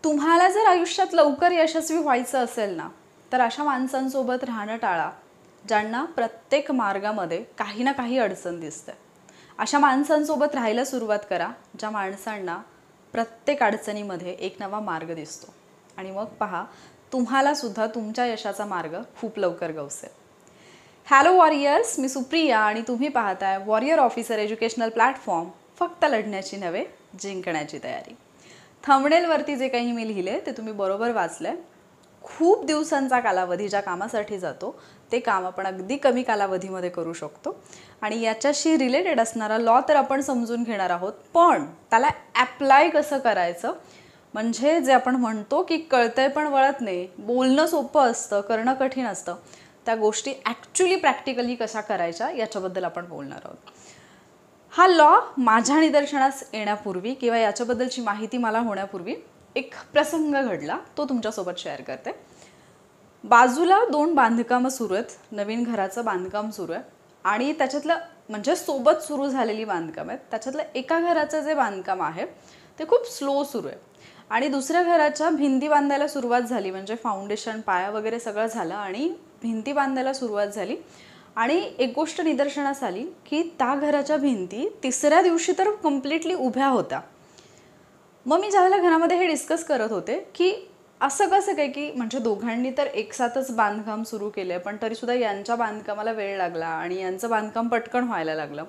तुम्हाला जर आयुष्यात लवकर यशस्वी व्हायचं असेल ना, तर अशा माणसांसोबत राहणं टाळा, ज्यांना प्रत्येक मार्गामध्ये काही ना काही अडचण दिसते. अशा माणसांसोबत राहायला सुरुवात करा, ज्या माणसांना प्रत्येक अडचणीमध्ये एक नवा मार्ग दिसतो. आणि मग पहा, तुम्हाला सुद्धा तुमच्या यशाचा मार्ग खूप लवकर गवसेल. हॅलो वॉरियर्स, मी सुप्रिया आणि तुम्ही पाहताय वॉरियर ऑफिसर एज्युकेशनल प्लॅटफॉर्म. फक्त लढण्याची नव्हे, जिंकण्याची तयारी. थंबनेलवरती जे काही मी लिहिले ते तुम्ही बरोबर वाचलंय. खूप दिवसांचा कालावधी ज्या कामासाठी जातो ते काम आपण अगदी कमी कालावधीमध्ये करू शकतो. आणि याच्याशी रिलेटेड असणारा लॉ तर आपण समजून घेणार आहोत, पण त्याला ॲप्लाय कसं करायचं, म्हणजे जे आपण म्हणतो की कळतंय पण वळत नाही, बोलणं सोपं असतं, करणं कठीण असतं, त्या गोष्टी ॲक्च्युली प्रॅक्टिकली कशा करायच्या याच्याबद्दल आपण बोलणार आहोत. हा लॉ माझ्या निदर्शनास येण्यापूर्वी किंवा याच्याबद्दलची माहिती मला होण्यापूर्वी एक प्रसंग घडला, तो तुमच्यासोबत शेअर करते. बाजूला 2 बांधकामं सुरू आहेत. नवीन घराचं बांधकाम सुरू आहे आणि त्याच्यातलं म्हणजे सोबत सुरू झालेली बांधकाम आहेत. त्याच्यातलं एका घराचं जे बांधकाम आहे ते खूप स्लो सुरू आहे आणि दुसऱ्या घराच्या भिंती बांधायला सुरुवात झाली, म्हणजे फाउंडेशन, पाया वगैरे सगळं झालं आणि भिंती बांधायला सुरुवात झाली. आणि एक गोष्ट निदर्शनास आली की त्या घराच्या भिंती तिसऱ्या दिवशी तर कम्प्लिटली उभ्या होत्या. मग मी ज्यावेळेला घरामध्ये हे डिस्कस करत होते की असं कसं काय, की म्हणजे दोघांनी तर एकसाथच बांधकाम सुरू केलं पण तरीसुद्धा यांच्या बांधकामाला वेळ लागला आणि यांचं बांधकाम पटकन व्हायला लागलं.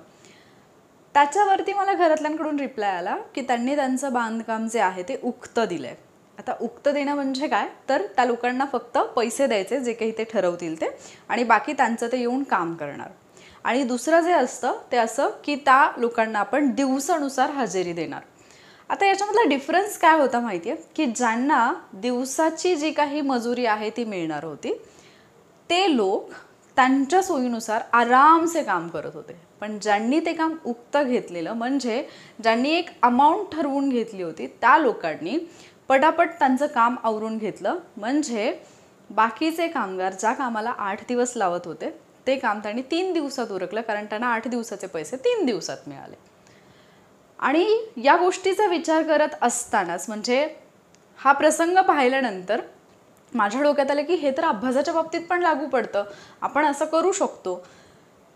त्याच्यावरती मला घरातल्यांकडून रिप्लाय आला की त्यांनी त्यांचं बांधकाम जे आहे ते उक्त दिलं आहे. आता उक्त देणं म्हणजे काय, तर त्या लोकांना फक्त पैसे द्यायचे जे काही ते ठरवतील ते, आणि बाकी त्यांचं ते येऊन काम करणार. आणि दुसरं जे असतं ते असं की त्या लोकांना आपण दिवसानुसार हजेरी देणार. आता याच्यामधला डिफरन्स काय होता माहिती आहे, की ज्यांना दिवसाची जी काही मजुरी आहे ती मिळणार होती ते लोक त्यांच्या सोयीनुसार आरामसे काम करत होते. पण ज्यांनी ते काम उक्त घेतलेलं, म्हणजे ज्यांनी एक अमाऊंट ठरवून घेतली होती, त्या लोकांनी पटापट त्यांचं काम आवरून घेतलं. म्हणजे बाकीचे कामगार ज्या कामाला 8 दिवस लावत होते ते काम त्यांनी 3 दिवसात उरकलं, कारण त्यांना 8 दिवसाचे पैसे 3 दिवसात मिळाले. आणि या गोष्टीचा विचार करत असतानाच, म्हणजे हा प्रसंग पाहिल्यानंतर माझ्या डोक्यात आलं की हे तर अभ्यासाच्या बाबतीत पण लागू पडतं, आपण असं करू शकतो.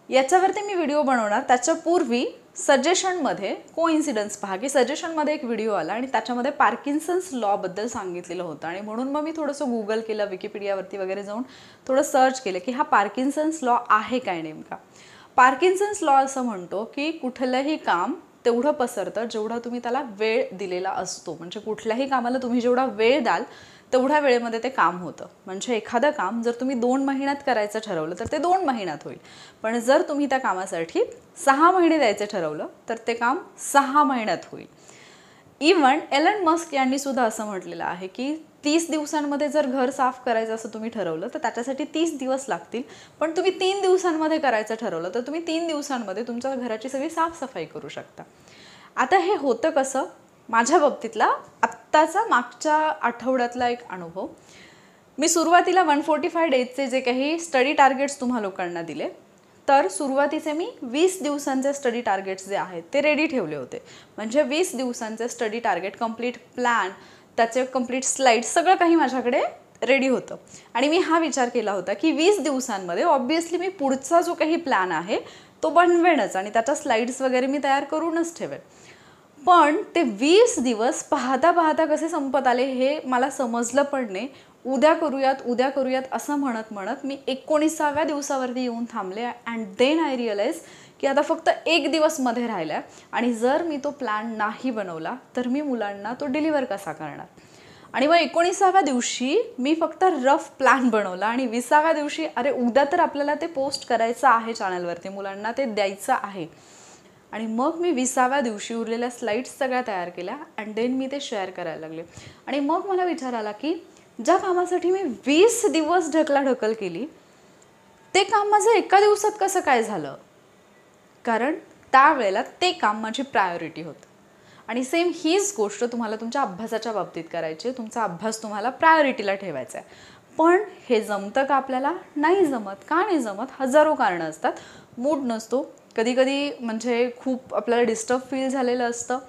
याच्यावरती मी व्हिडिओ बनवणार. त्याच्यापूर्वी सजेशनमध्ये कोइन्सिडन्स पहा, की सजेशनमध्ये एक व्हिडिओ आला आणि त्याच्यामध्ये पार्किन्सन्स लॉबद्दल सांगितलेलं होतं. आणि म्हणून मग मी थोडंसं गुगल केलं, विकिपीडियावरती वगैरे जाऊन थोडं सर्च केलं की हा पार्किन्सन्स लॉ आहे काय नेमका. पार्किन्सन्स लॉ असं म्हणतो की कुठलंही काम तेवढं पसरतं जेवढा तुम्ही त्याला वेळ दिलेला असतो. म्हणजे कुठल्याही कामाला तुम्ही जेवढा वेळ द्याल तेवढ्या वेळेमध्ये ते काम होतं. म्हणजे एखादं काम जर तुम्ही 2 महिन्यात करायचं ठरवलं तर ते 2 महिन्यात होईल, पण जर तुम्ही त्या कामासाठी 6 महिने द्यायचं ठरवलं तर ते काम 6 महिन्यात होईल. इव्हन एलन मस्क यांनी सुद्धा असं म्हटलेलं आहे की 30 दिवसांमध्ये जर घर साफ करायचं असं तुम्ही ठरवलं तर त्याच्यासाठी 30 दिवस लागतील, पण तुम्ही 3 दिवसांमध्ये करायचं ठरवलं तर तुम्ही 3 दिवसांमध्ये तुमच्या घराची सगळी साफसफाई करू शकता. आता हे होतं कसं, माझ्या बाबतीतला आत्ताचा मागच्या आठवड्यातला एक अनुभव. मी सुरुवातीला 145 डेजचे जे काही स्टडी टार्गेट्स तुम्हा लोकांना दिले, तर सुरुवातीचे मी 20 दिवसांचे स्टडी टार्गेट्स जे आहेत ते रेडी ठेवले होते. म्हणजे 20 दिवसांचे स्टडी टार्गेट, कंप्लीट प्लॅन, त्याचे कंप्लीट स्लाईड्स, सगळं काही माझ्याकडे रेडी होतं. आणि मी हा विचार केला होता की 20 दिवसांमध्ये ऑब्व्हियसली मी पुढचा जो काही प्लॅन आहे तो बनवेनच आणि त्याच्या स्लाईड्स वगैरे मी तयार करूनच ठेवेन. पण ते 20 दिवस पाहता पाहता कसे संपत आले हे मला समजलं पण नाही. उद्या करूयात असं म्हणत म्हणत मी 19व्या दिवसावरती येऊन थांबले. अँड देन आय रिअलाइज की आता फक्त 1 दिवस मध्ये राहिला आहे आणि जर मी तो प्लॅन नाही बनवला तर मी मुलांना तो डिलिव्हर कसा करणार. आणि मग 19व्या दिवशी मी फक्त रफ प्लॅन बनवला आणि 20व्या दिवशी अरे उद्या तर आपल्याला ते पोस्ट करायचं आहे चॅनलवरती, मुलांना ते द्यायचं आहे. आणि मग मी 20व्या दिवशी उरलेल्या स्लाईड्स सगळ्या तयार केल्या अँड देन मी ते शेअर करायला लागले. आणि मग मला विचार आला की ज्या कामासाठी मी 20 दिवस ढकलाढकल केली ते काम माझं एका दिवसात कसं काय झालं, कारण त्यावेळेला ते काम माझी प्रायोरिटी होतं. आणि सेम हीच गोष्ट तुम्हाला तुमच्या अभ्यासाच्या बाबतीत करायची आहे. तुमचा अभ्यास तुम्हाला प्रायोरिटीला ठेवायचा आहे. पण हे जमतं का आपल्याला? नाही जमत. का नाही जमत? हजारो कारणं असतात. मूड नसतो, कधी कधी म्हणजे खूप आपल्याला डिस्टर्ब फील झालेलं असतं,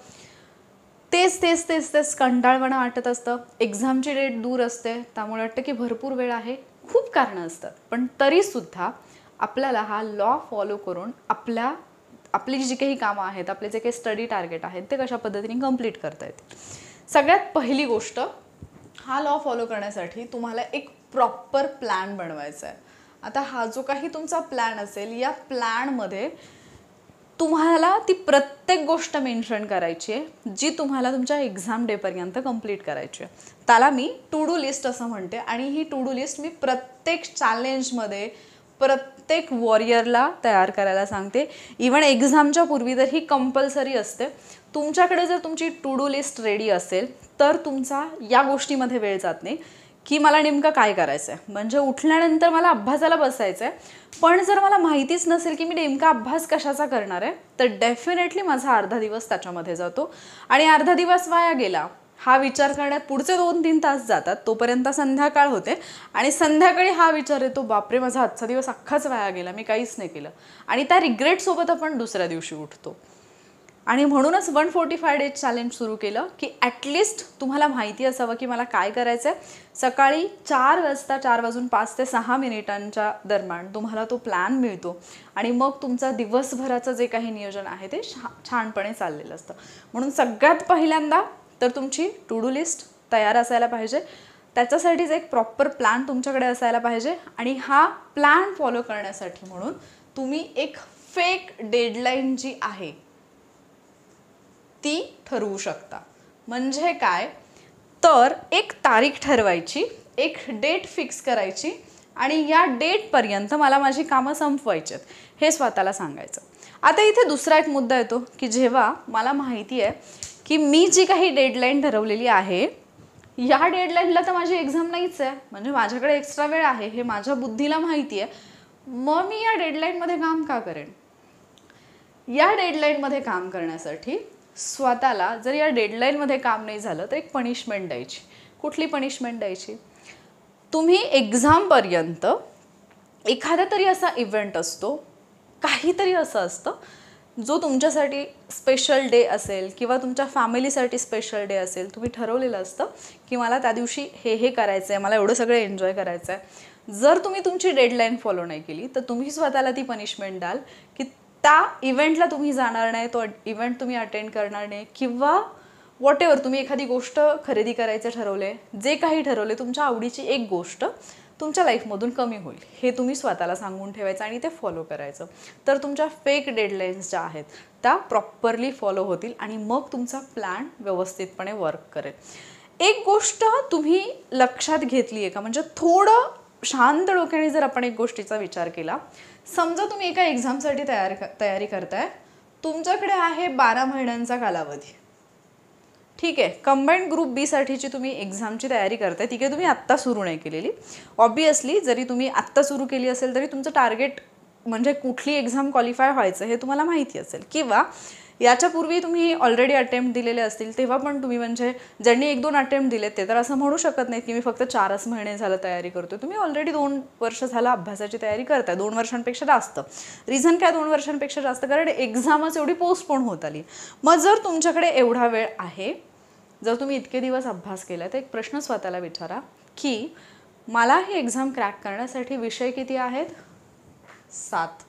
तेच तेच तेच तेच कंटाळवाणं वाटत असतं. एक्झामची डेट दूर असते, त्यामुळे वाटतं की भरपूर वेळ आहे. खूप कारणं असतात, पण तरीसुद्धा आपल्याला हा लॉ फॉलो करून आपली जी काही कामं आहेत, आपले जे काही स्टडी टार्गेट आहेत, ते कशा पद्धतीने कंप्लीट करता येते. सगळ्यात पहिली गोष्ट, हा लॉ फॉलो करण्यासाठी तुम्हाला एक प्रॉपर प्लॅन बनवायचा आहे. आता हा जो काही तुमचा प्लॅन असेल, या प्लॅनमध्ये तुम्हाला ती प्रत्येक गोष्ट मेन्शन करायची आहे जी तुम्हाला तुमच्या एक्झाम डेपर्यंत कंप्लीट करायची आहे. त्याला मी टू डू लिस्ट असं म्हणते. आणि ही टू डू लिस्ट मी प्रत्येक चॅलेंजमध्ये प्रत्येक वॉरियरला तयार करायला सांगते. इवन एक्झामच्या पूर्वी तर ही कंपल्सरी असते. तुमच्याकडे जर तुमची टू डू लिस्ट रेडी असेल तर तुमचा या गोष्टीमध्ये वेळ जात नाही की मला नेमकं काय करायचं आहे. म्हणजे उठल्यानंतर मला अभ्यासाला बसायचं आहे, पण जर मला माहितीच नसेल की मी नेमका अभ्यास कशाचा करणार आहे, तर डेफिनेटली माझा अर्धा दिवस त्याच्यामध्ये जातो. आणि अर्धा दिवस वाया गेला हा विचार करण्यात पुढचे 2-3 तास जातात. तोपर्यंत संध्याकाळ होते आणि संध्याकाळी हा विचार येतो, बापरे माझा आजचा दिवस अख्खाच वाया गेला, मी काहीच नाही केलं. आणि त्या रिग्रेटसोबत आपण दुसऱ्या दिवशी उठतो. आणि म्हणूनच 145 डेज चॅलेंज सुरू केलं की ॲटलिस्ट तुम्हाला माहिती असावं की मला काय करायचं आहे. सकाळी 4 वाजता, 4 वाजून 5 ते 6 मिनिटांच्या दरम्यान तुम्हाला तो प्लॅन मिळतो आणि मग तुमचा दिवसभराचं जे काही नियोजन आहे ते छानपणे चाललेलं असतं. म्हणून सगळ्यात पहिल्यांदा तर तुमची टू डू लिस्ट तयार असायला पाहिजे. त्याच्यासाठीच एक प्रॉपर प्लॅन तुमच्याकडे असायला पाहिजे. आणि हा प्लॅन फॉलो करण्यासाठी म्हणून तुम्ही एक फेक डेडलाईन जी आहे ती ठरवू शकता. म्हणजे काय, तर एक तारीख ठरवायची, एक डेट फिक्स करायची आणि या डेटपर्यंत मला माझी कामं संपवायची आहेत हे स्वतःला सांगायचं. आता इथे दुसरा एक मुद्दा येतो की जेव्हा मला माहिती आहे की मी जी काही डेडलाईन ठरवलेली आहे, या डेडलाईनला तर माझी एक्झाम नाहीच आहे, म्हणजे माझ्याकडे एक्स्ट्रा वेळ आहे हे माझ्या बुद्धीला माहिती आहे, मग मी या डेडलाईनमध्ये काम का करेन. या डेडलाईनमध्ये काम करण्यासाठी स्वतःला जर या डेडलाईनमध्ये काम नाही झालं तर एक पनिशमेंट द्यायची. कुठली पनिशमेंट द्यायची, तुम्ही एक्झामपर्यंत एखादा तरी असा इव्हेंट असतो, काहीतरी असं असतं जो तुमच्यासाठी स्पेशल डे असेल किंवा तुमच्या फॅमिलीसाठी स्पेशल डे असेल. तुम्ही ठरवलेलं असतं की मला त्या दिवशी हे करायचं आहे, मला एवढं सगळं एन्जॉय करायचं आहे. जर तुम्ही तुमची डेडलाईन फॉलो नाही केली तर तुम्ही स्वतःला ती पनिशमेंट द्याल की त्या इव्हेंटला तुम्ही जाणार नाही, तो इव्हेंट तुम्ही अटेंड करणार नाही, किंवा वॉटेवर तुम्ही एखादी गोष्ट खरेदी करायचं ठरवले, जे काही ठरवले, तुमच्या आवडीची एक गोष्ट तुमच्या लाईफमधून कमी होईल हे तुम्ही स्वतःला सांगून ठेवायचं आणि ते फॉलो करायचं. तर तुमच्या फेक डेडलाईन्स ज्या आहेत त्या प्रॉपरली फॉलो होतील आणि मग तुमचा प्लॅन व्यवस्थितपणे वर्क करेल. एक गोष्ट तुम्ही लक्षात घेतली आहे का, म्हणजे थोडं शांत डोक्याने जर आपण एक गोष्टीचा विचार केला, समजा तुम्ही एका एक्झामसाठी तयारी करताय, तुमच्याकडे आहे 12 महिन्यांचा कालावधी. ठीक आहे, कंबाईंड ग्रुप बी साठीची तुम्ही एक्झामची तयारी करताय, ती काही तुम्ही आत्ता सुरू नाही केलेली. ऑब्वियसली जरी तुम्ही आत्ता सुरू केली असेल तरी तुमचं टार्गेट म्हणजे कुठली एक्झाम क्वालिफाय व्हायचं हे तुम्हाला माहिती असेल, किंवा याच्यापूर्वी तुम्ही ऑलरेडी अटेम्प्ट दिलेले असतील तेव्हा पण तुम्ही, म्हणजे ज्यांनी 1-2 अटेम्प्ट दिलेत ते तर असं म्हणू शकत नाहीत की मी फक्त 4च महिने झालं तयारी करतोय. तुम्ही ऑलरेडी 2 वर्ष झालं अभ्यासाची तयारी करताय, 2 वर्षांपेक्षा जास्त. रिझन काय 2 वर्षांपेक्षा जास्त, कारण एक्झामच एवढी पोस्टपोन होत आली. मग जर तुमच्याकडे एवढा वेळ आहे, जर तुम्ही इतके दिवस अभ्यास केला, तर एक प्रश्न स्वतःला विचारा की मला ही एक्झाम क्रॅक करण्यासाठी विषय किती आहेत? 7.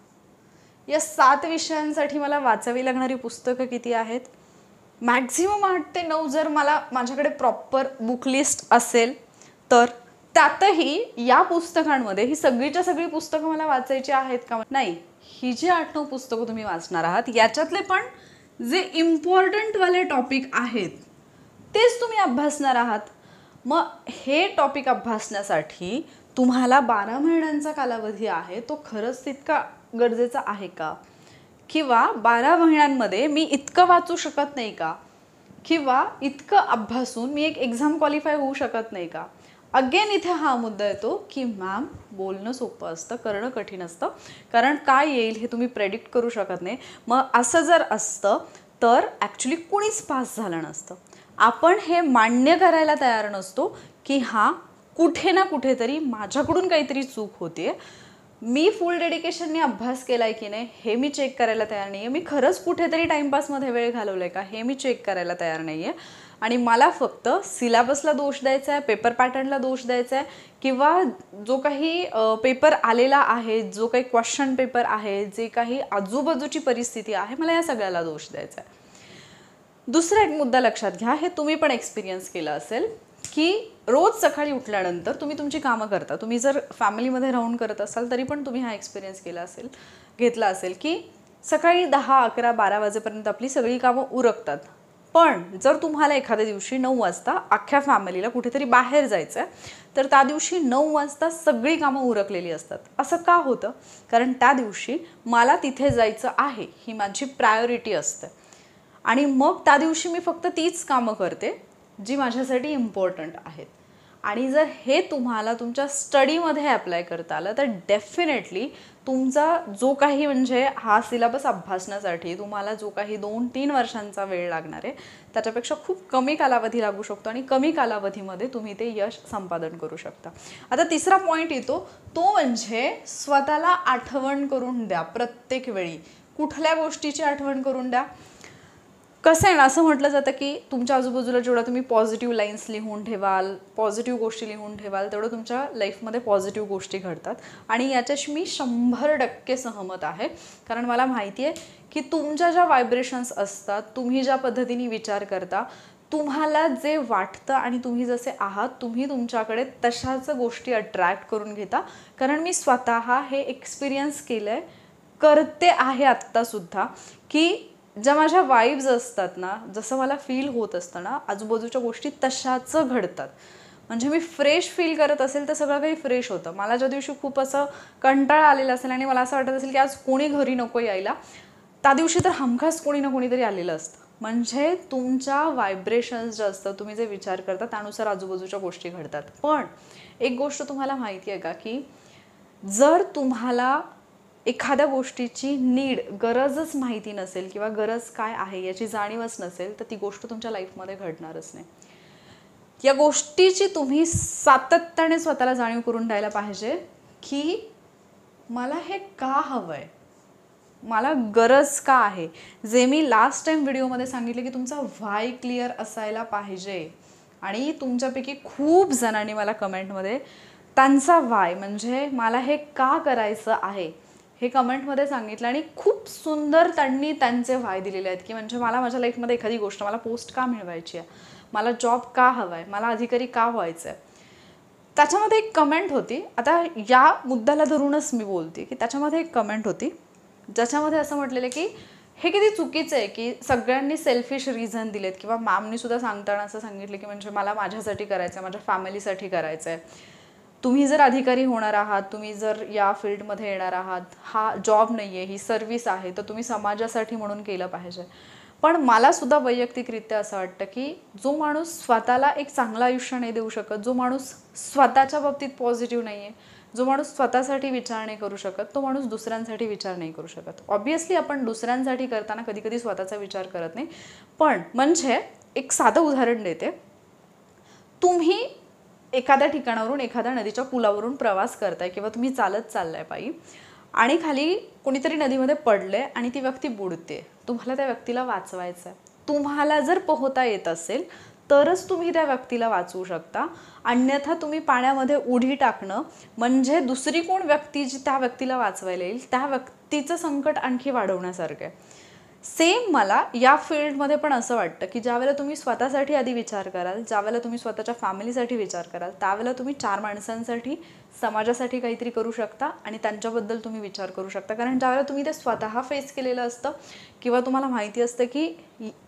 या 7 विषयांसाठी मला वाचावी लागणारी पुस्तकं किती आहेत? मॅक्झिमम 8 ते 9 जर मला माझ्याकडे प्रॉपर बुक लिस्ट असेल तर. त्यातही या पुस्तकांमध्ये ही सगळीच्या सगळी पुस्तकं मला वाचायची आहेत का? नाही. ही जी 8-9 पुस्तकं तुम्ही वाचणार आहात याच्यातले पण जे इम्पॉर्टंटवाले टॉपिक आहेत तेच तुम्ही अभ्यासणार आहात. मग हे टॉपिक अभ्यासण्यासाठी तुम्हाला 12 महिन्यांचा कालावधी आहे, तो खरंच तितका गरजेचा आहे का? किंवा 12 महिन्यांमध्ये मी इतकं वाचू शकत नाही का? किंवा इतकं अभ्यासून मी एक एक्झाम क्वालिफाय होऊ शकत नाही का? अगेन इथे हा मुद्दा येतो की मॅम, बोलणं सोपं असतं, करणं कठीण असतं, कारण काय येईल हे तुम्ही प्रेडिक्ट करू शकत नाही. मग असं जर असतं तर ॲक्च्युली कुणीच पास झालं नसतं. आपण हे मान्य करायला तयार नसतो की हा कुठे ना कुठेतरी माझ्याकडून काहीतरी चूक होते, मी फुल डेडिकेशनने अभ्यास केलाय की नाही हे मी चेक करायला तयार नाही आहे. मी खरंच कुठेतरी टाईमपासमध्ये वेळ घालवलाय का हे मी चेक करायला तयार नाही आहे. आणि मला फक्त सिलेबसला दोष द्यायचा आहे, पेपर पॅटर्नला दोष द्यायचा आहे, किंवा जो काही पेपर आलेला आहे, जो काही क्वेश्चन पेपर आहे, जे काही आजूबाजूची परिस्थिती आहे, मला या सगळ्याला दोष द्यायचा आहे. दुसरा एक मुद्दा लक्षात घ्या, हे तुम्ही पण एक्सपिरियन्स केलं असेल की रोज सकाळी उठल्यानंतर तुम्ही तुमची कामं करता. तुम्ही जर फॅमिलीमध्ये राहून करत असाल तरी पण तुम्ही हा एक्सपिरियन्स घेतला असेल की सकाळी 10, 11, 12 वाजेपर्यंत आपली सगळी कामं उरकतात. पण जर तुम्हाला एखाद्या दिवशी 9 वाजता अख्ख्या फॅमिलीला कुठेतरी बाहेर जायचं आहे, तर त्या दिवशी 9 वाजता सगळी कामं उरकलेली असतात. असं का होतं? कारण त्या दिवशी मला तिथे जायचं आहे ही माझी प्रायोरिटी असते. आणि मग त्या दिवशी मी फक्त तीच कामं करते जी माझ्यासाठी इम्पॉर्टंट आहेत. आणि जर हे तुम्हाला तुमच्या स्टडीमध्ये अप्लाय करता आलं तर डेफिनेटली तुमचा जो काही म्हणजे हा सिलेबस अभ्यासण्यासाठी तुम्हाला जो काही 2-3 वर्षांचा वेळ लागणार आहे त्याच्यापेक्षा खूप कमी कालावधी लागू शकतो आणि कमी कालावधीमध्ये तुम्ही ते यश संपादन करू शकता. आता तिसरा पॉईंट येतो तो म्हणजे स्वतःला आठवण करून द्या. प्रत्येक वेळी कुठल्या गोष्टीची आठवण करून द्या? कसं आहे ना, असं म्हटलं जातं की तुमच्या आजूबाजूला जेवढा तुम्ही पॉझिटिव्ह लाईन्स लिहून ठेवाल, पॉझिटिव्ह गोष्टी लिहून ठेवाल, तेवढं तुमच्या लाईफमध्ये पॉझिटिव्ह गोष्टी घडतात. आणि याच्याशी मी 100% सहमत आहे. कारण मला माहिती आहे की तुमच्या ज्या व्हायब्रेशन्स असतात, तुम्ही ज्या पद्धतीने विचार करता, तुम्हाला जे वाटतं आणि तुम्ही जसे आहात, तुम्ही तुमच्याकडे तशाच गोष्टी अट्रॅक्ट करून घेता. कारण मी स्वतः हे एक्सपिरियन्स केलं आहे, करते आहे आत्तासुद्धा, की ज्या माझ्या वाईब्स असतात ना, जसं मला फील होत असतं ना, आजूबाजूच्या गोष्टी तशाच घडतात. म्हणजे मी फ्रेश फील करत असेल तर सगळं काही फ्रेश होतं. मला ज्या दिवशी खूप असं कंटाळा आलेला असेल आणि मला असं वाटत असेल की आज कोणी घरी नको यायला, त्या दिवशी तर हमखास कोणी ना कोणीतरी आलेलं असतं. म्हणजे तुमच्या व्हायब्रेशन्स जे असतं, तुम्ही जे विचार करता त्यानुसार आजूबाजूच्या गोष्टी घडतात. पण एक गोष्ट तुम्हाला माहिती आहे का, की जर तुम्हाला एखाद्या गोष्टीची गरजच माहिती नसेल किंवा गरज काय आहे याची जाणीवच नसेल तर ती गोष्ट तुमच्या लाईफमध्ये घडणारच नाही. या गोष्टीची तुम्ही सातत्याने स्वतःला जाणीव करून द्यायला पाहिजे की मला हे का हवंय, मला गरज का आहे. जे मी लास्ट टाइम व्हिडिओमध्ये सांगितले की तुमचा व्हाय क्लिअर असायला पाहिजे. आणि तुमच्यापैकी खूप जणांनी मला कमेंटमध्ये त्यांचा व्हाय म्हणजे मला हे का करायचं आहे हे कमेंटमध्ये सांगितलं. आणि खूप सुंदर त्यांनी त्यांचे व्हाय दिलेले आहेत की म्हणजे मला माझ्या लाईफमध्ये एखादी गोष्ट, मला पोस्ट का मिळवायची आहे, मला जॉब का हवा आहे, मला अधिकारी का व्हायचं आहे. त्याच्यामध्ये एक कमेंट होती, आता या मुद्द्याला धरूनच मी बोलते की त्याच्यामध्ये एक कमेंट होती ज्याच्यामध्ये असं म्हटलेलं की हे किती चुकीचं आहे की सगळ्यांनी सेल्फिश रिझन दिलेत, किंवा मॅमनी सुद्धा सांगताना असं सांगितलं की म्हणजे मला माझ्यासाठी करायचं आहे, माझ्या फॅमिलीसाठी करायचं आहे. तुम्ही जर अधिकारी होणार आहात, तुम्ही जर या फील्डमध्ये येणार आहात, हा जॉब नाही आहे, ही सर्व्हिस आहे, तर तुम्ही समाजासाठी म्हणून केलं पाहिजे. पण मला सुद्धा वैयक्तिकरित्या असं वाटतं की जो माणूस स्वतःला एक चांगलं आयुष्य नाही देऊ शकत, जो माणूस स्वतःच्या बाबतीत पॉझिटिव्ह नाही आहे, जो माणूस स्वतःसाठी विचार नाही करू शकत, तो माणूस दुसऱ्यांसाठी विचार नाही करू शकत. ऑब्व्हियसली आपण दुसऱ्यांसाठी करताना कधी कधी स्वतःचा विचार करत नाही. पण म्हणजे एक साधं उदाहरण देते. तुम्ही एखाद्या ठिकाणावरून एखाद्या नदीच्या पुलावरून प्रवास करताय किंवा तुम्ही चालत चाललाय पायी, आणि खाली कोणीतरी नदीमध्ये पडले आणि ती व्यक्ती बुडते. तुम्हाला त्या व्यक्तीला वाचवायचं आहे. तुम्हाला जर पोहता येत असेल तरच तुम्ही त्या व्यक्तीला वाचवू शकता. अन्यथा तुम्ही पाण्यामध्ये उडी टाकणं म्हणजे दुसरी कोण व्यक्ती जी त्या व्यक्तीला वाचवायला येईल त्या व्यक्तीचं संकट आणखी वाढवण्यासारखं आहे. सेम मला या फील्डमध्ये पण असं वाटतं की ज्यावेळेला तुम्ही स्वतःसाठी आधी विचार कराल, ज्यावेळेला तुम्ही स्वतःच्या फॅमिलीसाठी विचार कराल, त्यावेळेला तुम्ही 4 माणसांसाठी, समाजासाठी काहीतरी करू शकता आणि त्यांच्याबद्दल तुम्ही विचार करू शकता. कारण ज्यावेळेला तुम्ही ते स्वतः फेस केलेलं असतं किंवा तुम्हाला माहिती असतं की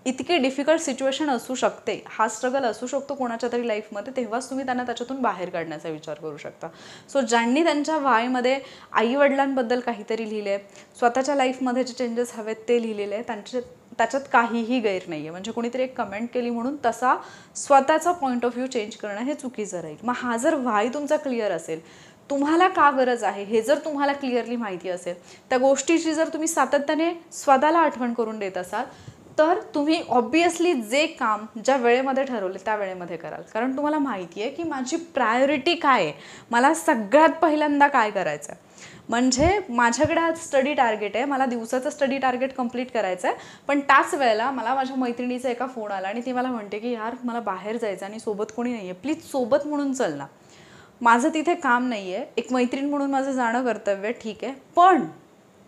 इतकी डिफिकल्ट सिच्युएशन असू शकते, हा स्ट्रगल असू शकतो कोणाच्या तरी लाईफमध्ये, तेव्हाच तुम्ही त्यांना त्याच्यातून बाहेर काढण्याचा विचार करू शकता. सो ज्यांनी त्यांच्या व्हायमध्ये आईवडिलांबद्दल काहीतरी लिहिलं आहे, स्वतःच्या लाईफमध्ये जे चेंजेस हवेत ते लिहिलेले आहे, त्याच्यात काहीही गैर नाही आहे. म्हणजे कोणीतरी एक कमेंट केली म्हणून तसा स्वतःचा पॉईंट ऑफ व्ह्यू चेंज करणं हे चुकीचं राहील. मग हा जर व्हाय तुमचा क्लिअर असेल, तुम्हाला का गरज आहे हे जर तुम्हाला क्लिअरली माहिती असेल, त्या गोष्टीची जर तुम्ही सातत्याने स्वतःला आठवण करून देत असाल, तर तुम्ही ऑब्वियसली जे काम ज्या वेळेमध्ये ठरवले त्या वेळेमध्ये कराल, कारण तुम्हाला माहिती आहे की माझी प्रायोरिटी काय आहे, मला सगळ्यात पहिल्यांदा काय करायचं आहे. म्हणजे माझ्याकडे आज स्टडी टार्गेट आहे, मला दिवसाचं स्टडी टार्गेट कंप्लीट करायचं आहे, पण त्याच वेळेला मला माझ्या मैत्रिणीचा एका फोन आला आणि ती मला म्हणते की यार मला बाहेर जायचं आणि सोबत कोणी नाही आहे, प्लीज सोबत म्हणून चल ना. माझं तिथे काम नाही आहे, एक मैत्रीण म्हणून माझं जाणं कर्तव्य, ठीक आहे, पण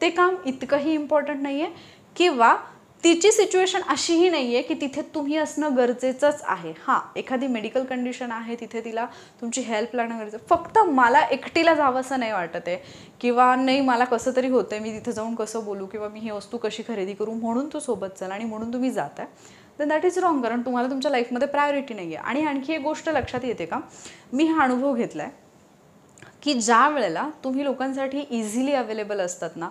ते काम इतकंही इम्पॉर्टंट नाही आहे किंवा तिची सिच्युएशन अशीही नाही आहे की तिथे तुम्ही असणं गरजेचंच आहे. हां, एखादी मेडिकल कंडिशन आहे, तिथे तिला तुमची हेल्प लागणं गरजेचं, फक्त मला एकटीला जावं असं नाही वाटत आहे किंवा नाही मला कसं तरी होतं आहे, मी तिथे जाऊन कसं बोलू किंवा मी ही वस्तू कशी खरेदी करू, म्हणून तू सोबत चल आणि म्हणून तुम्ही जात आहे, देन दॅट इज रॉंग, कारण तुम्हाला तुमच्या लाईफमध्ये प्रायोरिटी नाही आहे. आणि आणखी एक गोष्ट लक्षात येते का, मी हा अनुभव घेतला आहे की ज्या वेळेला तुम्ही लोकांसाठी इझिली अवेलेबल असतात ना,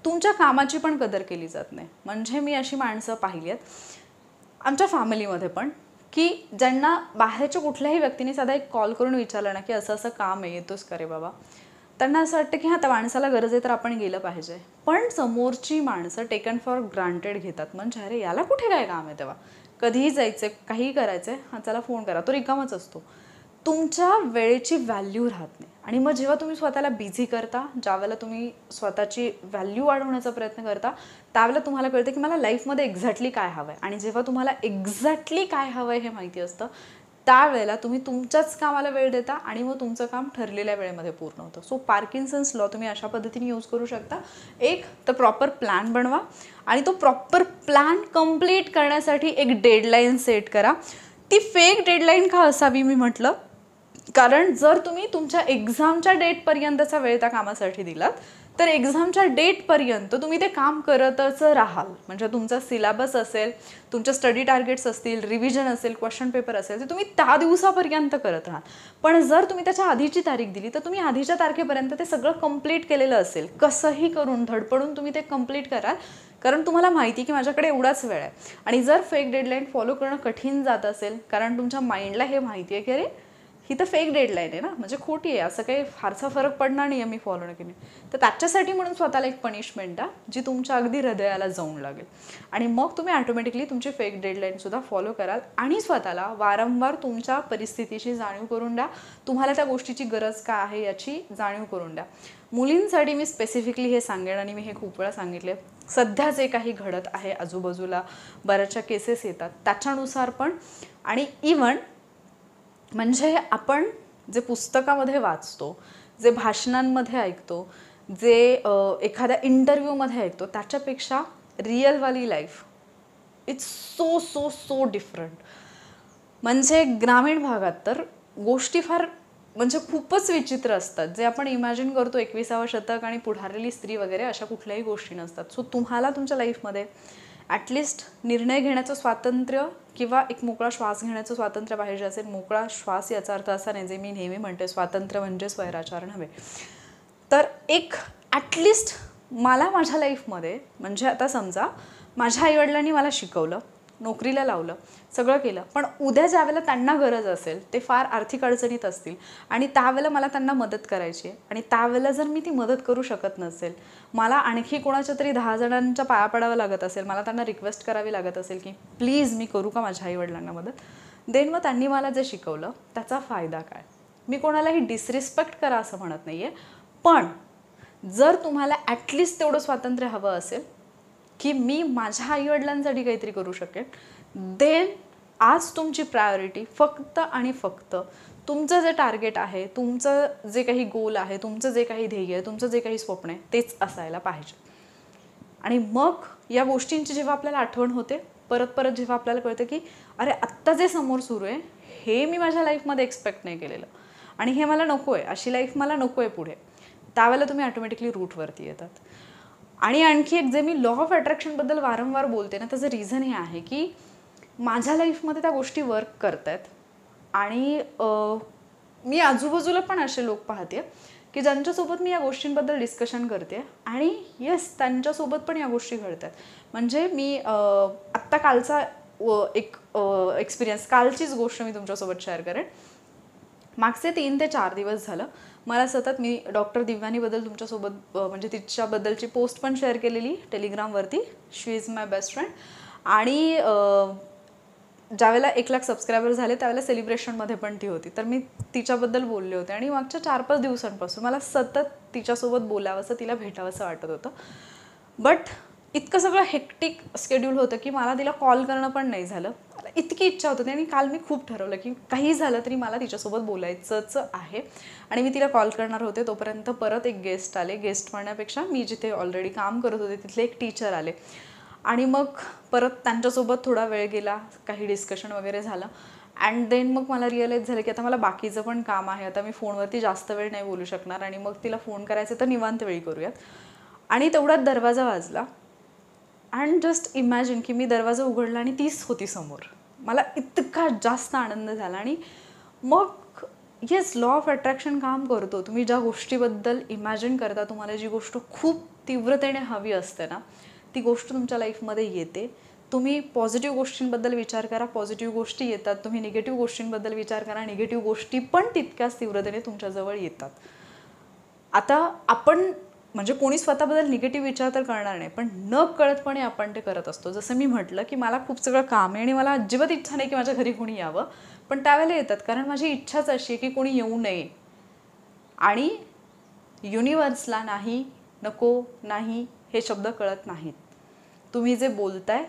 तुमच्या कामाची पण कदर केली जात नाही. म्हणजे मी अशी माणसं पाहिली आहेत आमच्या फॅमिलीमध्ये पण, की ज्यांना बाहेरच्या कुठल्याही व्यक्तीने साधा एक कॉल करून विचारलं ना की असं असं काम आहे, येतोस का रे बाबा, त्यांना असं वाटतं की हां त्या माणसाला गरज आहे तर आपण गेलं पाहिजे. पण समोरची माणसं टेकन फॉर ग्रांटेड घेतात. म्हणजे अरे याला कुठे काय काम आहे, तेव्हा कधीही जायचं आहे, काहीही करायचं आहे, हां चला फोन करा, तो रिकामच असतो. तुमच्या वेळेची व्हॅल्यू राहत नाही. आणि मग जेव्हा तुम्ही स्वतःला बिझी करता, ज्यावेळेला तुम्ही स्वतःची व्हॅल्यू वाढवण्याचा प्रयत्न करता, त्यावेळेला तुम्हाला कळतं की मला लाईफमध्ये एक्झॅक्टली काय हवं आहे. आणि जेव्हा तुम्हाला एक्झॅक्टली काय हवं आहे हे माहिती असतं, त्यावेळेला तुम्ही तुमच्याच कामाला वेळ देता आणि मग तुमचं काम ठरलेल्या वेळेमध्ये पूर्ण होतं. सो पार्किन्सन्स लॉ तुम्ही अशा पद्धतीने यूज करू शकता. एक तर प्रॉपर प्लॅन बनवा आणि तो प्रॉपर प्लॅन कंप्लीट करण्यासाठी एक डेडलाईन सेट करा. ती फेक डेडलाईन का असावी मी म्हटलं, कारण जर तुम्ही तुमच्या एक्झामच्या डेटपर्यंतचा वेळ त्या कामासाठी दिलात तर एक्झामच्या डेटपर्यंत तुम्ही ते काम करतच राहाल. म्हणजे तुमचा सिलेबस असेल, तुमच्या स्टडी टार्गेट्स असतील, रिव्हिजन असेल, क्वेश्चन पेपर असेल, ते तुम्ही त्या दिवसापर्यंत करत राहाल. पण जर तुम्ही त्याच्या आधीची तारीख दिली तर तुम्ही आधीच्या तारखेपर्यंत ते सगळं कंप्लीट केलेलं असेल. कसंही करून धडपडून तुम्ही ते कंप्लीट कराल, कारण तुम्हाला माहिती की माझ्याकडे एवढाच वेळ आहे. आणि जर फेक डेडलाईन फॉलो करणं कठीण जात असेल, कारण तुमच्या माइंडला हे माहिती आहे की अरे ही तर फेक डेडलाईन आहे ना, म्हणजे खोटी आहे, असं काही फारसा फरक पडणार नाही आहे मी फॉलो न केली तर, त्याच्यासाठी म्हणून स्वतःला एक पनिशमेंट आहे जी तुमच्या अगदी हृदयाला जाऊन लागेल. आणि मग तुम्ही ऑटोमॅटिकली तुमची फेक डेडलाईनसुद्धा फॉलो कराल आणि स्वतःला वारंवार तुमच्या परिस्थितीची जाणीव करून द्या. तुम्हाला त्या गोष्टीची गरज काय आहे याची जाणीव करून द्या. मुलींसाठी मी स्पेसिफिकली हे सांगेन आणि मी हे खूप वेळा सांगितले, सध्या जे काही घडत आहे आजूबाजूला बऱ्याचशा केसेस येतात त्याच्यानुसार पण, आणि इव्हन म्हणजे आपण जे पुस्तकामध्ये वाचतो, जे भाषणांमध्ये ऐकतो, जे एखाद्या इंटरव्ह्यूमध्ये ऐकतो, त्याच्यापेक्षा रिअलवाली life it's so so so different. म्हणजे ग्रामीण भागात तर गोष्टी फार म्हणजे खूपच विचित्र असतात, जे आपण इमॅजिन करतो 21वे शतक आणि पुढारलेली स्त्री वगैरे अशा कुठल्याही गोष्टी नसतात. सो तुम्हाला तुमच्या लाईफमध्ये ॲटलिस्ट निर्णय घेण्याचं स्वातंत्र्य किंवा एक मोकळा श्वास घेण्याचं स्वातंत्र्य पाहिजे असेल. मोकळा श्वास याचा अर्थ असा नाही जे मी नेहमी म्हणते स्वातंत्र्य म्हणजे स्वैराचार नव्हे, तर एक ॲटलिस्ट मला माझ्या लाईफमध्ये, म्हणजे आता समजा माझ्या आईवडिलांनी मला शिकवलं, नोकरीला लावलं, सगळं केलं, पण उद्या ज्यावेळेला त्यांना गरज असेल, ते फार आर्थिक अडचणीत असतील आणि त्यावेळेला मला त्यांना मदत करायची आहे आणि त्यावेळेला जर मी ती मदत करू शकत नसेल, मला आणखी कोणाच्या तरी 10 जणांच्या पाया पडावं लागत असेल, मला त्यांना रिक्वेस्ट करावी लागत असेल की प्लीज मी करू का माझ्या आईवडिलांना मदत, देन मग त्यांनी मला जे शिकवलं त्याचा फायदा काय. मी कोणालाही डिसरिस्पेक्ट करा असं म्हणत नाही आहे, पण जर तुम्हाला ॲटलिस्ट तेवढं स्वातंत्र्य हवं असेल की मी माझ्या आईवडिलांसाठी काहीतरी करू शकेन, देन आज तुमची प्रायोरिटी फक्त आणि फक्त तुमचं जे टार्गेट आहे, तुमचं जे काही गोल आहे, तुमचं जे काही ध्येय आहे, तुमचं जे काही स्वप्न आहे तेच असायला पाहिजे. आणि मग या गोष्टींची जेव्हा आपल्याला आठवण होते, परत परत जेव्हा आपल्याला कळतं की अरे आत्ता जे समोर सुरू आहे हे मी माझ्या लाईफमध्ये एक्सपेक्ट नाही केलेलं आणि हे मला नको आहे, अशी लाईफ मला नको आहे पुढे, त्यावेळेला तुम्ही ऑटोमॅटिकली रूटवरती येतात. आणि आणखी एक जे मी लॉ ऑफ अट्रॅक्शनबद्दल वारंवार बोलते ना, त्याचं रिझन हे आहे की माझ्या लाईफमध्ये त्या गोष्टी वर्क करत आहेत आणि मी आजूबाजूला पण असे लोक पाहते की ज्यांच्यासोबत मी या गोष्टींबद्दल डिस्कशन करते आणि येस त्यांच्यासोबत पण या गोष्टी घडतात. म्हणजे मी आत्ता कालचा एक एक्सपिरियन्स, कालचीच गोष्ट मी तुमच्यासोबत शेअर करेन. मागचे 3 ते 4 दिवस झालं मला सतत, मी डॉक्टर दिव्यानीबद्दल तुमच्यासोबत म्हणजे तिच्याबद्दलची पोस्ट पण शेअर केलेली टेलिग्रामवरती, शी इज माय बेस्ट फ्रेंड, आणि ज्यावेळेला 1,00,000 सबस्क्रायबर झाले त्यावेळेला सेलिब्रेशनमध्ये पण ती होती. तर मी तिच्याबद्दल बोलले होते आणि मागच्या 4-5 दिवसांपासून मला सतत तिच्यासोबत बोलावंसं, तिला भेटावंसं वाटत होतं. बट इतकं सगळं हेक्टिक शेड्यूल होतं की मला तिला कॉल करणं पण नाही झालं. मला इतकी इच्छा होत होती आणि काल मी खूप ठरवलं की काही झालं तरी मला तिच्यासोबत बोलायचंच आहे आणि मी तिला कॉल करणार होते. तोपर्यंत परत एक गेस्ट आले. गेस्ट म्हणण्यापेक्षा मी जिथे ऑलरेडी काम करत होते तिथले एक टीचर आले आणि मग परत त्यांच्यासोबत थोडा वेळ गेला, काही डिस्कशन वगैरे झालं. अँड देन मग मला रिअलाईज झालं की आता मला बाकीचं पण काम आहे. आता मी फोनवरती जास्त वेळ नाही बोलू शकणार आणि मग तिला फोन करायचं तर निवांत वेळी करूयात. आणि तेवढ्यात दरवाजा वाजला. अँड जस्ट इमॅजिन की मी दरवाजा उघडला आणि तीच होती समोर. मला इतका जास्त आनंद झाला. आणि मग येस, लॉ ऑफ अट्रॅक्शन काम करतो. तुम्ही ज्या गोष्टीबद्दल इमॅजिन करता, तुम्हाला जी गोष्ट खूप तीव्रतेने हवी असते ना, ती गोष्ट तुमच्या लाईफमध्ये येते. तुम्ही पॉझिटिव्ह गोष्टींबद्दल विचार करा, पॉझिटिव्ह गोष्टी येतात. तुम्ही निगेटिव्ह गोष्टींबद्दल विचार करा, निगेटिव्ह गोष्टी पण तितक्याच तीव्रतेने तुमच्याजवळ येतात. आता आपण म्हणजे कोणी स्वतःबद्दल निगेटिव्ह विचार तर करणार नाही, पण न कळतपणे आपण ते करत असतो. जसं मी म्हटलं की मला खूप सगळं काम आहे आणि मला अजिबात इच्छा नाही की माझ्या घरी कोणी यावं, पण त्यावेळेला येतात कारण माझी इच्छाच अशी आहे की कोणी येऊ नये. आणि युनिव्हर्सला नाही, नको, नाही हे शब्द कळत नाहीत. तुम्ही जे बोलताय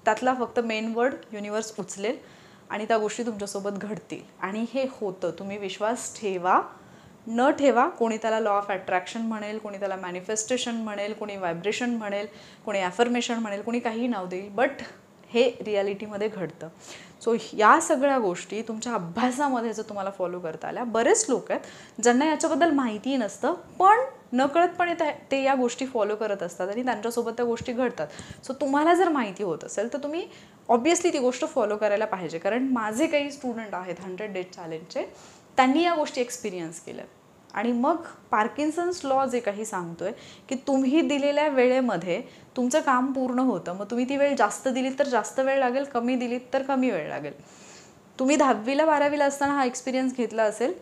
त्यातला फक्त मेन वर्ड युनिव्हर्स उचलेल आणि त्या गोष्टी तुमच्यासोबत घडतील. आणि हे होतं. तुम्ही विश्वास ठेवा न ठेवा. कोणी त्याला लॉ ऑफ अट्रॅक्शन म्हणेल, कोणी त्याला मॅनिफेस्टेशन म्हणेल, कोणी व्हायब्रेशन म्हणेल, कोणी ॲफर्मेशन म्हणेल, कोणी काही नाव देईल, बट हे रियालिटीमध्ये घडतं. सो या सगळ्या गोष्टी तुमच्या अभ्यासामध्ये जर तुम्हाला फॉलो करता आल्या, बरेच लोक आहेत ज्यांना याच्याबद्दल माहिती नसतं पण नकळतपणे ते या गोष्टी फॉलो करत असतात आणि त्यांच्यासोबत त्या गोष्टी घडतात. सो तुम्हाला जर माहिती होत असेल तर तुम्ही ऑब्व्हियसली ती गोष्ट फॉलो करायला पाहिजे. कारण माझे काही स्टुडंट आहेत 100 डेज चॅलेंजचे, त्यांनी या गोष्टी एक्सपिरियन्स केल्या. आणि मग पार्किन्सन्स लॉ जे काही सांगतोय की तुम्ही दिलेल्या वेळेमध्ये तुमचं काम पूर्ण होतं. मग तुम्ही ती वेळ जास्त दिलीत तर जास्त वेळ लागेल, कमी दिलीत तर कमी वेळ लागेल. तुम्ही 10वीला 12वीला असताना हा एक्सपिरियन्स घेतला असेल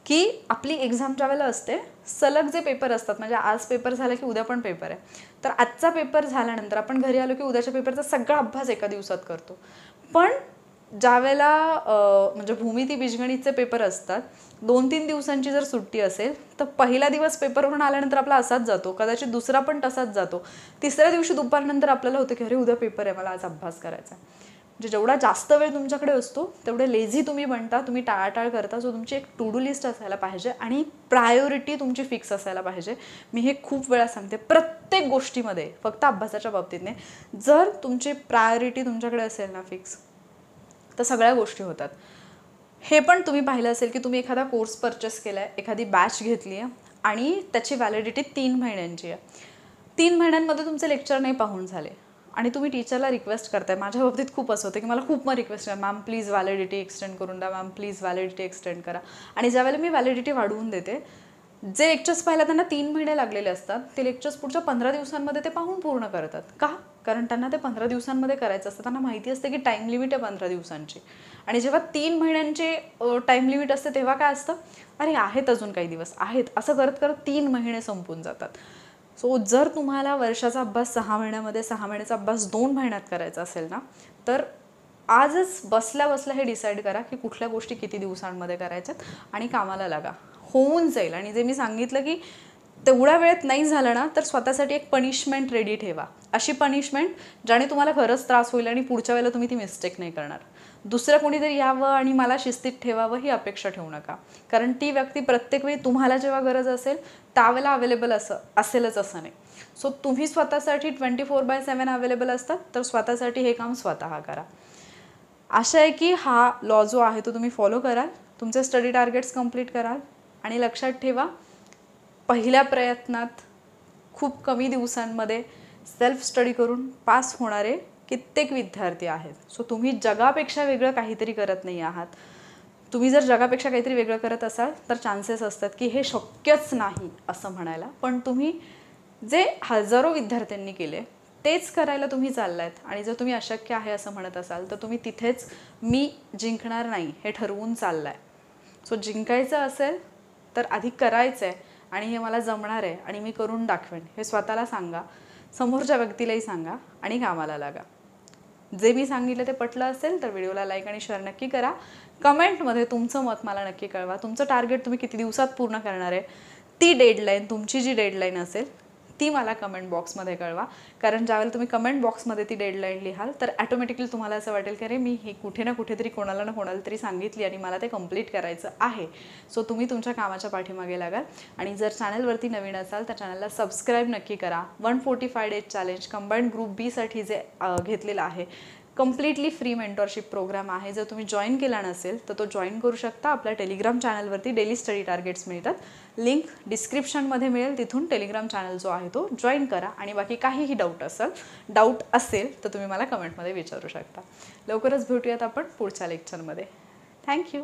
की आपली एक्झाम ज्या वेळेला असते, सलग जे पेपर असतात, म्हणजे आज पेपर झाला की उद्या पण पेपर आहे, तर आजचा पेपर झाल्यानंतर आपण घरी आलो की उद्याच्या पेपरचा सगळा अभ्यास एका दिवसात करतो. पण ज्यावेळेला म्हणजे भूमिती बीजगणितचे पेपर असतात, 2-3 दिवसांची जर सुट्टी असेल तर पहिला दिवस पेपरवरून आल्यानंतर आपला असाच जातो, कदाचित दुसरा पण तसाच जातो. तिसऱ्या दिवशी दुपारनंतर आपल्याला होतं की अरे उद्या पेपर आहे, मला आज अभ्यास करायचा आहे. म्हणजे जेवढा जास्त वेळ तुमच्याकडे असतो तेवढे लेझी तुम्ही बनता, तुम्ही टाळाटाळ करता. सो तुमची एक टू डू लिस्ट असायला पाहिजे आणि प्रायोरिटी तुमची फिक्स असायला पाहिजे. मी हे खूप वेळा सांगते प्रत्येक गोष्टीमध्ये, फक्त अभ्यासाच्या बाबतीत नाही. जर तुमची प्रायोरिटी तुमच्याकडे असेल ना फिक्स, तर सगळ्या गोष्टी होतात. हे पण तुम्ही पाहिलं असेल की तुम्ही एखादा कोर्स परचेस केला आहे, एखादी बॅच घेतली आहे आणि त्याची व्हॅलिडिटी 3 महिन्यांची आहे. 3 महिन्यांमध्ये तुमचे लेक्चर नाही पाहून झाले आणि तुम्ही टीचरला रिक्वेस्ट करताय. माझ्या बाबतीत खूप असं होतं की मला खूप रिक्वेस्ट करा, मॅम प्लीज व्हॅलिडिटी एक्सटेंड करून द्या, मॅम प्लीज व्हॅलिडिटी एक्सटेंड करा. आणि ज्यावेळेला मी व्हॅलिडिटी वाढवून देते, जे लेक्चर्स पाहायला त्यांना 3 महिने लागलेले असतात, ते लेक्चर्स पुढच्या 15 दिवसांमध्ये ते पाहून पूर्ण करतात. का? कारण त्यांना ते 15 दिवसांमध्ये करायचं असतं. त्यांना माहिती असते की टाईम लिमिट आहे 15 दिवसांची. आणि जेव्हा 3 महिन्यांचे टाईम लिमिट असते तेव्हा काय असतं, अरे आहेत अजून काही दिवस आहेत, असं करत करत 3 महिने संपून जातात. सो जर तुम्हाला वर्षाचा अभ्यास 6 महिन्यामध्ये, 6 महिन्याचा अभ्यास 2 महिन्यात करायचा असेल ना, तर आजच बसल्या बसल्या हे डिसाईड करा की कुठल्या गोष्टी किती दिवसांमध्ये करायच्यात आणि कामाला लागा. होऊन जाईल. आणि जे मी सांगितलं की तेवढ्या वेळेत नाही झालं ना, तर स्वतःसाठी एक पनिशमेंट रेडी ठेवा. अशी पनिशमेंट ज्याने तुम्हाला खरंच त्रास होईल आणि पुढच्या वेळेला तुम्ही ती मिस्टेक नाही करणार. दुसरं कोणीतरी यावं आणि मला शिस्तीत ठेवावं ही अपेक्षा ठेवू नका. कारण ती व्यक्ती प्रत्येक वेळी तुम्हाला जेव्हा गरज असेल त्यावेळेला अवेलेबल असेलच असं नाही. सो तुम्ही स्वतःसाठी 24/7 अवेलेबल असतात, तर स्वतःसाठी हे काम स्वतः करा. आशा आहे की हा लॉ जो आहे तो तुम्ही फॉलो कराल, तुमचे स्टडी टार्गेट्स कंप्लीट कराल. आणि लक्षात ठेवा, पहिल्या प्रयत्नात खूप कमी दिवसांमध्ये सेल्फ स्टडी करून पास होणारे कित्येक विद्यार्थी आहेत. सो तुम्ही जगापेक्षा वेगळं काहीतरी करत नाही आहात. तुम्ही जर जगापेक्षा काहीतरी वेगळं करत असाल तर चान्सेस असतात की हे शक्यच नाही असं म्हणायला, पण तुम्ही जे हजारो विद्यार्थ्यांनी केले तेच करायला तुम्ही चाललायत. आणि जर तुम्ही अशक्य आहे असं म्हणत असाल तर तुम्ही तिथेच मी जिंकणार नाही हे ठरवून चाललाय. सो जिंकायचं असेल तर आधी करायचं आहे आणि हे मला जमणार आहे आणि मी करून दाखवेन हे स्वतःला सांगा, समोरच्या व्यक्तीलाही सांगा आणि कामाला लागा. जे मी सांगितलं ते पटलं असेल तर व्हिडिओला लाईक आणि शेअर नक्की करा. कमेंटमध्ये तुमचं मत मला नक्की कळवा. तुमचं टार्गेट तुम्ही किती दिवसात पूर्ण करणार आहे, ती डेडलाईन, तुमची जी डेडलाईन असेल ती मला कमेंट बॉक्समध्ये कळवा. कारण ज्यावेळेला तुम्ही कमेंट बॉक्समध्ये ती डेडलाईन लिहाल तर ॲटोमॅटिकली तुम्हाला असं वाटेल की अरे मी हे कुठे ना कुठेतरी कोणाला ना कोणाला तरी सांगितली आणि मला ते कंप्लीट करायचं आहे. सो तुम्ही तुमच्या कामाच्या पाठीमागे लागाल. आणि जर चॅनलवरती नवीन असाल तर चॅनलला सबस्क्राईब नक्की करा. 145 डेज चॅलेंज कंबाईंड ग्रुप बीसाठी जे घेतलेलं आहे, कम्प्लिटली फ्री मेंटॉरशिप प्रोग्राम आहे. जर तुम्ही जॉईन केला नसेल तर तो जॉईन करू शकता. आपल्या टेलिग्राम चॅनलवरती डेली स्टडी टार्गेट्स मिळतात. लिंक डिस्क्रिप्शनमध्ये मिळेल. तिथून टेलिग्राम चॅनल जो आहे तो जॉईन करा. आणि बाकी काहीही डाऊट असेल तर तुम्ही मला कमेंटमध्ये विचारू शकता. लवकरच भेटूयात आपण पुढच्या लेक्चरमध्ये. थँक्यू.